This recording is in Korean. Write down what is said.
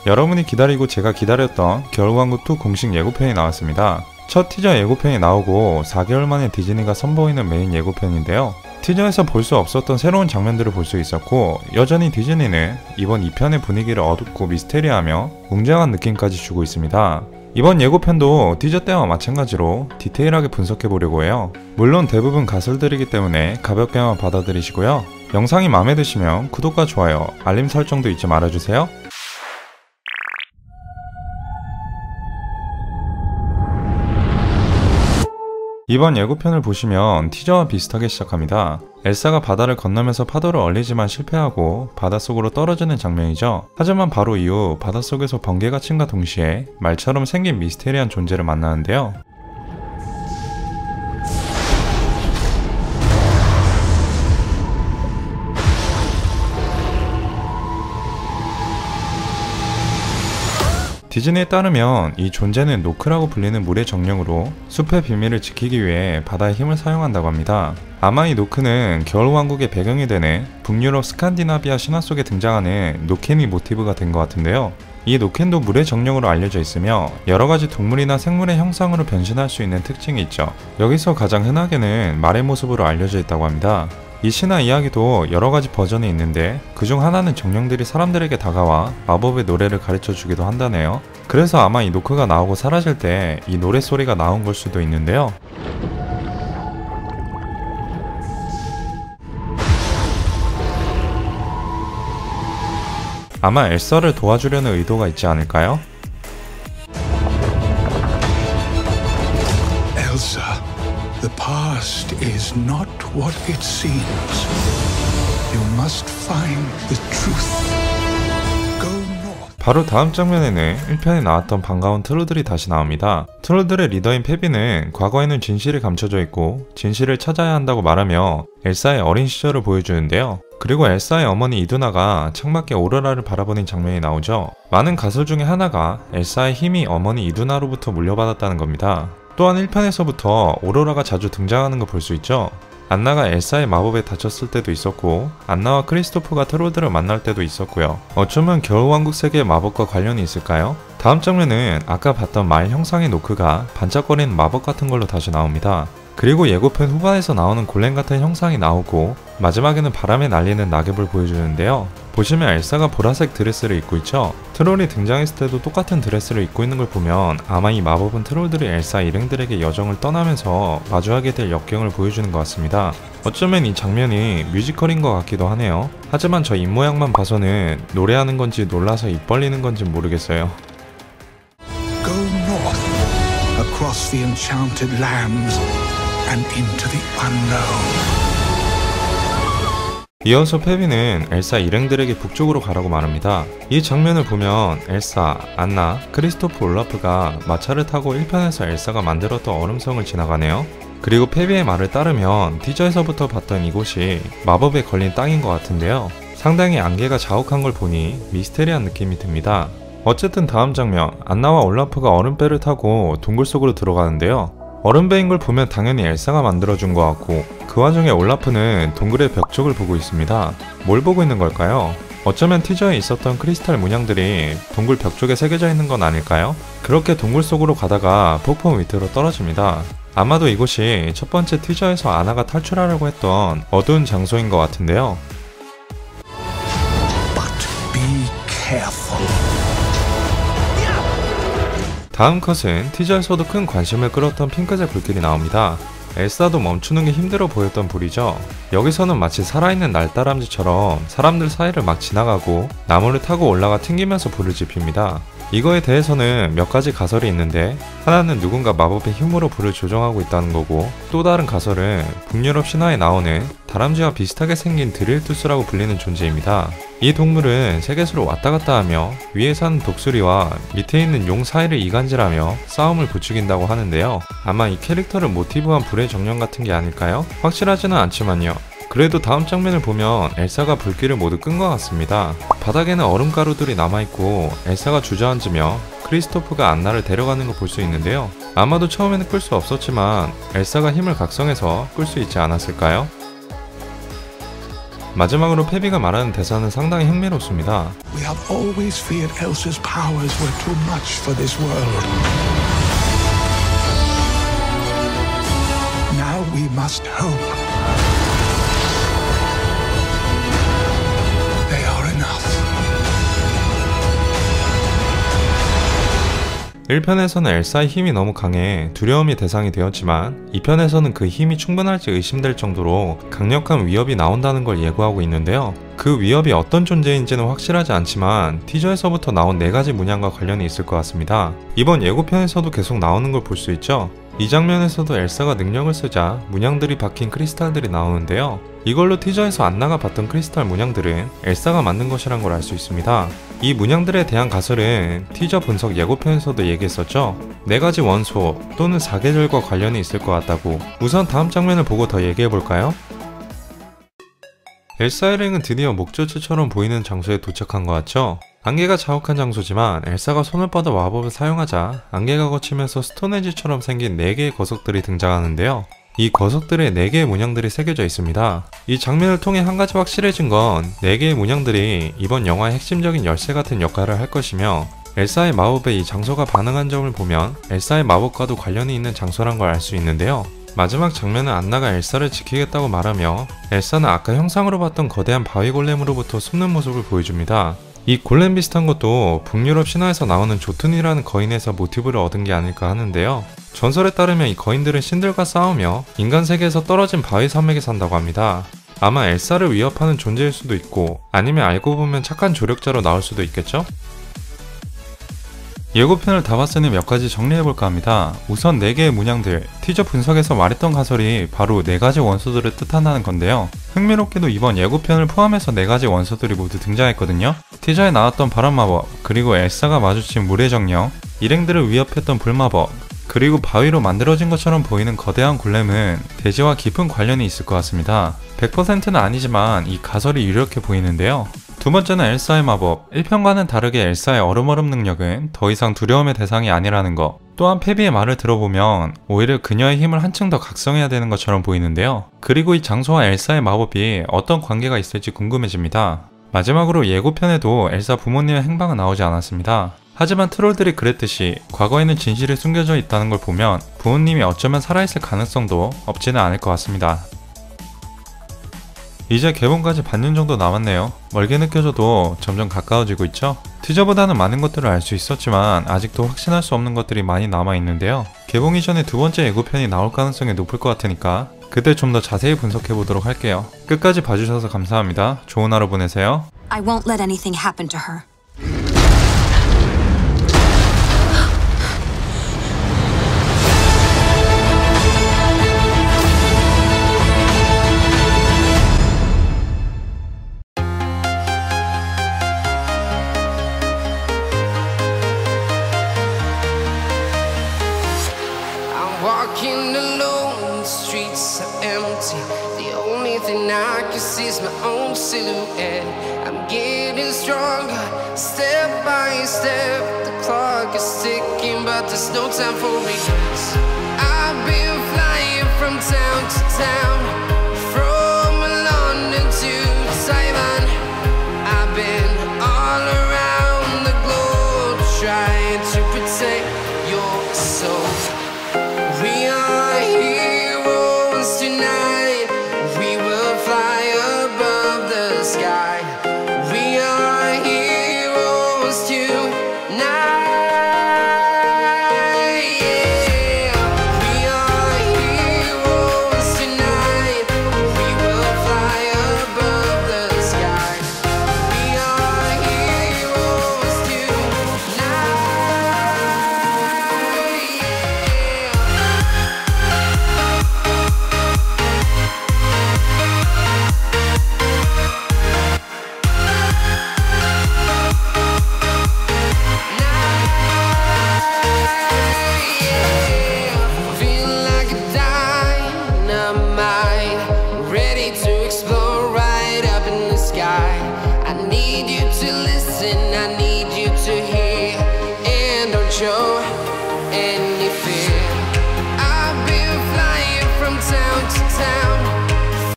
여러분이 기다리고 제가 기다렸던 겨울왕국2 공식 예고편이 나왔습니다. 첫 티저 예고편이 나오고 4개월 만에 디즈니가 선보이는 메인 예고편인데요. 티저에서 볼 수 없었던 새로운 장면들을 볼 수 있었고, 여전히 디즈니는 이번 2편의 분위기를 어둡고 미스테리하며 웅장한 느낌까지 주고 있습니다. 이번 예고편도 티저 때와 마찬가지로 디테일하게 분석해보려고 해요. 물론 대부분 가설들이기 때문에 가볍게만 받아들이시고요. 영상이 마음에 드시면 구독과 좋아요, 알림 설정도 잊지 말아주세요. 이번 예고편을 보시면 티저와 비슷하게 시작합니다. 엘사가 바다를 건너면서 파도를 얼리지만 실패하고 바닷속으로 떨어지는 장면이죠. 하지만 바로 이후 바닷속에서 번개가 침과 동시에 말처럼 생긴 미스테리한 존재를 만나는데요. 디즈니에 따르면 이 존재는 노크라고 불리는 물의 정령으로 숲의 비밀을 지키기 위해 바다의 힘을 사용한다고 합니다. 아마 이 노크는 겨울왕국의 배경이 되는 북유럽 스칸디나비아 신화 속에 등장하는 노켄이 모티브가 된 것 같은데요. 이 노켄도 물의 정령으로 알려져 있으며 여러가지 동물이나 생물의 형상으로 변신할 수 있는 특징이 있죠. 여기서 가장 흔하게는 말의 모습으로 알려져 있다고 합니다. 이 신화 이야기도 여러가지 버전이 있는데 그중 하나는 정령들이 사람들에게 다가와 마법의 노래를 가르쳐 주기도 한다네요. 그래서 아마 이 노크가 나오고 사라질 때 이 노래소리가 나온 걸 수도 있는데요. 아마 엘사를 도와주려는 의도가 있지 않을까요? Elsa, the past is not what it seems. You must find the truth. Go north. 바로 다음 장면에는 1편에 나왔던 반가운 트롤들이 다시 나옵니다. 트롤들의 리더인 페비는 과거에는 진실이 감춰져 있고 진실을 찾아야 한다고 말하며 엘사의 어린 시절을 보여주는데요. 그리고 엘사의 어머니 이두나가 창밖에 오로라를 바라보는 장면이 나오죠. 많은 가설 중에 하나가 엘사의 힘이 어머니 이두나로부터 물려받았다는 겁니다. 또한 1편에서부터 오로라가 자주 등장하는 거 볼 수 있죠. 안나가 엘사의 마법에 다쳤을 때도 있었고 안나와 크리스토프가 트롤들을 만날 때도 있었고요. 어쩌면 겨울왕국 세계의 마법과 관련이 있을까요? 다음 장면은 아까 봤던 말 형상의 노크가 반짝거리는 마법 같은 걸로 다시 나옵니다. 그리고 예고편 후반에서 나오는 골렘 같은 형상이 나오고 마지막에는 바람에 날리는 낙엽을 보여주는데요. 보시면 엘사가 보라색 드레스를 입고 있죠. 트롤이 등장했을 때도 똑같은 드레스를 입고 있는 걸 보면 아마 이 마법은 트롤들이 엘사 일행들에게 여정을 떠나면서 마주하게 될 역경을 보여주는 것 같습니다. 어쩌면 이 장면이 뮤지컬인 것 같기도 하네요. 하지만 저 입모양만 봐서는 노래하는 건지 놀라서 입 벌리는 건지 모르겠어요. Go north, across the enchanted lands, and into the unknown. 이어서 페비는 엘사 일행들에게 북쪽으로 가라고 말합니다. 이 장면을 보면 엘사, 안나, 크리스토프 올라프가 마차를 타고 1편에서 엘사가 만들었던 얼음성을 지나가네요. 그리고 페비의 말을 따르면 티저에서부터 봤던 이곳이 마법에 걸린 땅인 것 같은데요. 상당히 안개가 자욱한 걸 보니 미스테리한 느낌이 듭니다. 어쨌든 다음 장면, 안나와 올라프가 얼음배를 타고 동굴 속으로 들어가는데요. 얼음배인 걸 보면 당연히 엘사가 만들어준 것 같고 그 와중에 올라프는 동굴의 벽 쪽을 보고 있습니다. 뭘 보고 있는 걸까요? 어쩌면 티저에 있었던 크리스탈 문양들이 동굴 벽 쪽에 새겨져 있는 건 아닐까요? 그렇게 동굴 속으로 가다가 폭포 밑으로 떨어집니다. 아마도 이곳이 첫 번째 티저에서 아나가 탈출하려고 했던 어두운 장소인 것 같은데요. But be careful. 다음 컷은 티저에서도 큰 관심을 끌었던 핑크색 불길이 나옵니다. 엘사도 멈추는 게 힘들어 보였던 불이죠. 여기서는 마치 살아있는 날다람쥐처럼 사람들 사이를 막 지나가고 나무를 타고 올라가 튕기면서 불을 지핍니다. 이거에 대해서는 몇 가지 가설이 있는데 하나는 누군가 마법의 힘으로 불을 조정하고 있다는 거고, 또 다른 가설은 북유럽 신화에 나오는 다람쥐와 비슷하게 생긴 드릴투스라고 불리는 존재입니다. 이 동물은 세계수로 왔다 갔다 하며 위에 사는 독수리와 밑에 있는 용 사이를 이간질하며 싸움을 부추긴다고 하는데요. 아마 이 캐릭터를 모티브한 불의 정령 같은 게 아닐까요? 확실하지는 않지만요. 그래도 다음 장면을 보면 엘사가 불길을 모두 끈 것 같습니다. 바닥에는 얼음가루들이 남아있고 엘사가 주저앉으며 크리스토프가 안나를 데려가는 걸 볼 수 있는데요. 아마도 처음에는 끌 수 없었지만 엘사가 힘을 각성해서 끌 수 있지 않았을까요? 마지막으로 페비가 말하는 대사는 상당히 흥미롭습니다. We have always feared Elsa's powers were too much for this world. Now we must hope. They are enough. 1편에서는 엘사의 힘이 너무 강해 두려움이 대상이 되었지만 2편에서는 그 힘이 충분할지 의심될 정도로 강력한 위협이 나온다는 걸 예고하고 있는데요. 그 위협이 어떤 존재인지는 확실하지 않지만 티저에서부터 나온 4가지 문양과 관련이 있을 것 같습니다. 이번 예고편에서도 계속 나오는 걸 볼 수 있죠. 이 장면에서도 엘사가 능력을 쓰자 문양들이 박힌 크리스탈들이 나오는데요. 이걸로 티저에서 안나가 봤던 크리스탈 문양들은 엘사가 만든 것이란 걸 알 수 있습니다. 이 문양들에 대한 가설은 티저 분석 예고편에서도 얘기했었죠. 4가지 원소 또는 사계절과 관련이 있을 것 같다고. 우선 다음 장면을 보고 더 얘기해볼까요? 엘사 일행은 드디어 목적지처럼 보이는 장소에 도착한 것 같죠? 안개가 자욱한 장소지만 엘사가 손을 뻗어 마법을 사용하자 안개가 걷히면서 스톤헤지처럼 생긴 4개의 거석들이 등장하는데요. 이 거석들에 4개의 문양들이 새겨져 있습니다. 이 장면을 통해 한 가지 확실해진 건 4개의 문양들이 이번 영화의 핵심적인 열쇠 같은 역할을 할 것이며 엘사의 마법에 이 장소가 반응한 점을 보면 엘사의 마법과도 관련이 있는 장소란 걸 알 수 있는데요. 마지막 장면은 안나가 엘사를 지키겠다고 말하며 엘사는 아까 형상으로 봤던 거대한 바위 골렘으로부터 숨는 모습을 보여줍니다. 이 골렘 비슷한 것도 북유럽 신화에서 나오는 조툰이라는 거인에서 모티브를 얻은 게 아닐까 하는데요. 전설에 따르면 이 거인들은 신들과 싸우며 인간 세계에서 떨어진 바위 산맥에 산다고 합니다. 아마 엘사를 위협하는 존재일 수도 있고 아니면 알고 보면 착한 조력자로 나올 수도 있겠죠? 예고편을 다 봤으니 몇 가지 정리해볼까 합니다. 우선 4개의 문양들, 티저 분석에서 말했던 가설이 바로 4가지 원소들을 뜻한다는 건데요. 흥미롭게도 이번 예고편을 포함해서 4가지 원소들이 모두 등장했거든요. 티저에 나왔던 바람마법, 그리고 엘사가 마주친 물의 정령, 일행들을 위협했던 불마법, 그리고 바위로 만들어진 것처럼 보이는 거대한 골렘은 대지와 깊은 관련이 있을 것 같습니다. 100%는 아니지만 이 가설이 유력해 보이는데요. 두 번째는 엘사의 마법. 1편과는 다르게 엘사의 얼음얼음 능력은 더 이상 두려움의 대상이 아니라는 것. 또한 페비의 말을 들어보면 오히려 그녀의 힘을 한층 더 각성해야 되는 것처럼 보이는데요. 그리고 이 장소와 엘사의 마법이 어떤 관계가 있을지 궁금해집니다. 마지막으로 예고편에도 엘사 부모님의 행방은 나오지 않았습니다. 하지만 트롤들이 그랬듯이 과거에는 진실이 숨겨져 있다는 걸 보면 부모님이 어쩌면 살아있을 가능성도 없지는 않을 것 같습니다. 이제 개봉까지 반년 정도 남았네요. 멀게 느껴져도 점점 가까워지고 있죠? 티저보다는 많은 것들을 알 수 있었지만 아직도 확신할 수 없는 것들이 많이 남아있는데요. 개봉 이전에 두 번째 예고편이 나올 가능성이 높을 것 같으니까 그때 좀 더 자세히 분석해보도록 할게요. 끝까지 봐주셔서 감사합니다. 좋은 하루 보내세요. I won't let anything happen to her. Walking alone, the streets are empty. The only thing I can see is my own silhouette. I'm getting stronger, step by step. The clock is ticking, but there's no time for regrets. I've been flying from town to town.